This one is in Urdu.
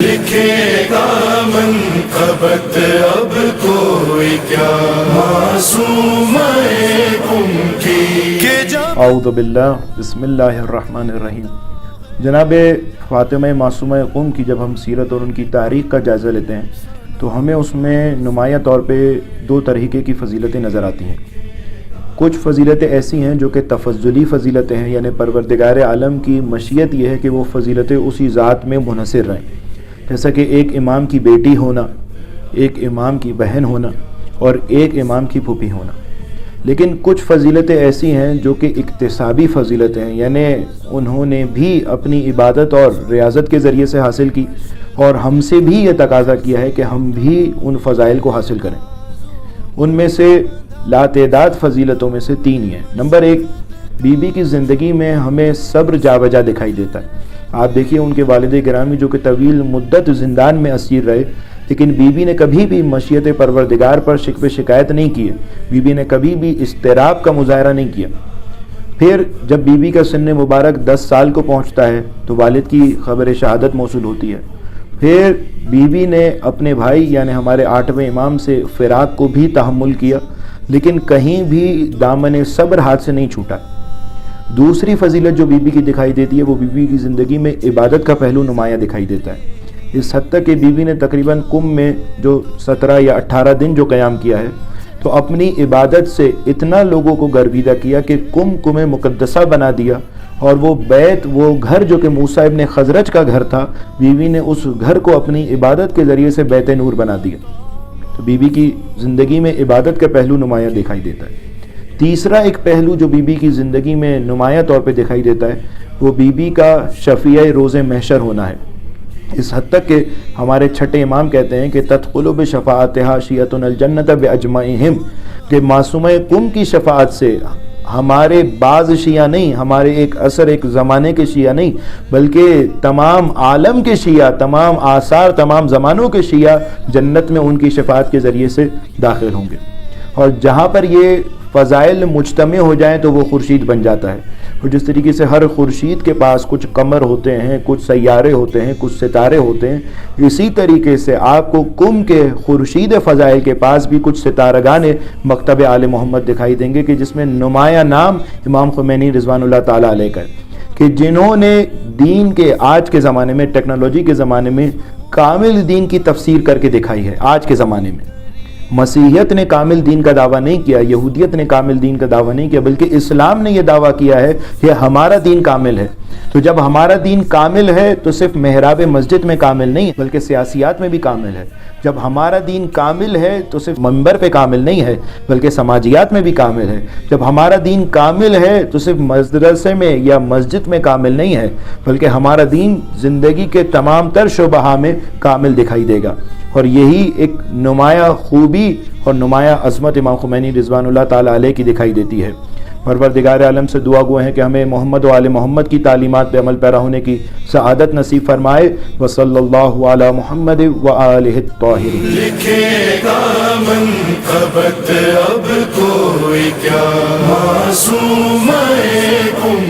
لکھے گا منقبت اب کوئی کیا معصوم گم کی کہ جب اعوذ باللہ بسم اللہ الرحمن الرحیم۔ جناب فاطمہ معصومہ قم کی جب ہم سیرت اور ان کی تاریخ کا جائزہ لیتے ہیں تو ہمیں اس میں نمایاں طور پہ دو طریقے کی فضیلتیں نظر آتی ہیں۔ کچھ فضیلتیں ایسی ہیں جو کہ تفضلی فضیلتیں ہیں، یعنی پروردگار عالم کی مشیت یہ ہے کہ وہ فضیلتیں اسی ذات میں منحصر رہیں، جیسا کہ ایک امام کی بیٹی ہونا، ایک امام کی بہن ہونا اور ایک امام کی پھوپھی ہونا۔ لیکن کچھ فضیلتیں ایسی ہیں جو کہ اکتسابی فضیلتیں ہیں، یعنی انہوں نے بھی اپنی عبادت اور ریاضت کے ذریعے سے حاصل کی اور ہم سے بھی یہ تقاضا کیا ہے کہ ہم بھی ان فضائل کو حاصل کریں۔ ان میں سے لاتعداد فضیلتوں میں سے تین ہیں۔ نمبر ایک، بی بی کی زندگی میں ہمیں صبر جا بجا دکھائی دیتا ہے۔ آپ دیکھیے ان کے والد گرامی جو کہ طویل مدت زندان میں اسیر رہے، لیکن بی بی نے کبھی بھی مشیت پروردگار پر شکوے شکایت نہیں کیے، بی بی نے کبھی بھی اضطراب کا مظاہرہ نہیں کیا۔ پھر جب بی بی کا سن مبارک 10 سال کو پہنچتا ہے تو والد کی خبر شہادت موصول ہوتی ہے۔ پھر بی بی نے اپنے بھائی یعنی ہمارے 8ویں امام سے فراق کو بھی تحمل کیا، لیکن کہیں بھی دامن صبر ہاتھ سے نہیں چھوٹا۔ دوسری فضیلت جو بی بی کی دکھائی دیتی ہے وہ بی بی کی زندگی میں عبادت کا پہلو نمایاں دکھائی دیتا ہے، اس حد تک کہ بی بی نے تقریباً قم میں جو 17 یا 18 دن جو قیام کیا ہے تو اپنی عبادت سے اتنا لوگوں کو گرویدہ کیا کہ قم مقدسہ بنا دیا، اور وہ بیت، وہ گھر جو کہ موسیٰ ابن خزرج کا گھر تھا، بی بی نے اس گھر کو اپنی عبادت کے ذریعے سے بیت نور بنا دیا۔ تو بی بی کی زندگی میں عبادت کا پہلو نمایاں دکھائی دیتا ہے۔ تیسرا ایک پہلو جو بی بی کی زندگی میں نمایاں طور پہ دکھائی دیتا ہے وہ بی بی کا شفیع روز محشر ہونا ہے، اس حد تک کہ ہمارے چھٹے امام کہتے ہیں کہ تدخل بشفاعتها شیعۃ الجنۃ باجمعہم، کہ معصومہ قم کی شفاعت سے ہمارے بعض شیعہ نہیں، ہمارے ایک ایک زمانے کے شیعہ نہیں، بلکہ تمام عالم کے شیعہ، تمام آثار، تمام زمانوں کے شیعہ جنت میں ان کی شفاعت کے ذریعے سے داخل ہوں گے۔ اور جہاں پر یہ فضائل مجتمع ہو جائیں تو وہ خورشید بن جاتا ہے، اور جس طریقے سے ہر خورشید کے پاس کچھ قمر ہوتے ہیں، کچھ سیارے ہوتے ہیں، کچھ ستارے ہوتے ہیں، اسی طریقے سے آپ کو قم کے خورشید فضائل کے پاس بھی کچھ ستارگان مکتب آل محمد دکھائی دیں گے کہ جس میں نمایاں نام امام خمینی رضوان اللہ تعالیٰ علیہ کا ہے، کہ جنہوں نے دین کے آج کے زمانے میں، ٹیکنالوجی کے زمانے میں کامل دین کی تفسیر کر کے دکھائی ہے۔ آج کے زمانے میں مسیحیت نے کامل دین کا دعویٰ نہیں کیا، یہودیت نے کامل دین کا دعویٰ نہیں کیا، بلکہ اسلام نے یہ دعویٰ کیا ہے کہ ہمارا دین کامل ہے۔ تو جب ہمارا دین کامل ہے تو صرف محراب مسجد میں کامل نہیں بلکہ سیاسیات میں بھی کامل ہے۔ جب ہمارا دین کامل ہے تو صرف منبر پہ کامل نہیں ہے بلکہ سماجیات میں بھی کامل ہے۔ جب ہمارا دین کامل ہے تو صرف مدرسے میں یا مسجد میں کامل نہیں ہے بلکہ ہمارا دین زندگی کے تمام تر شعبہ میں کامل دکھائی دے گا۔ اور یہی ایک نمایاں خوبی اور نمایاں عظمت امام خمینی رضوان اللہ تعالیٰ علیہ کی دکھائی دیتی ہے۔ پروردگار عالم سے دعا گو ہیں کہ ہمیں محمد و آل محمد کی تعلیمات پہ عمل پیرا ہونے کی سعادت نصیب فرمائے۔ وصلی اللہ علی محمد و آلہ الطاہرین۔ لکھے گا منقبت اب کوئی کیا معصوم گم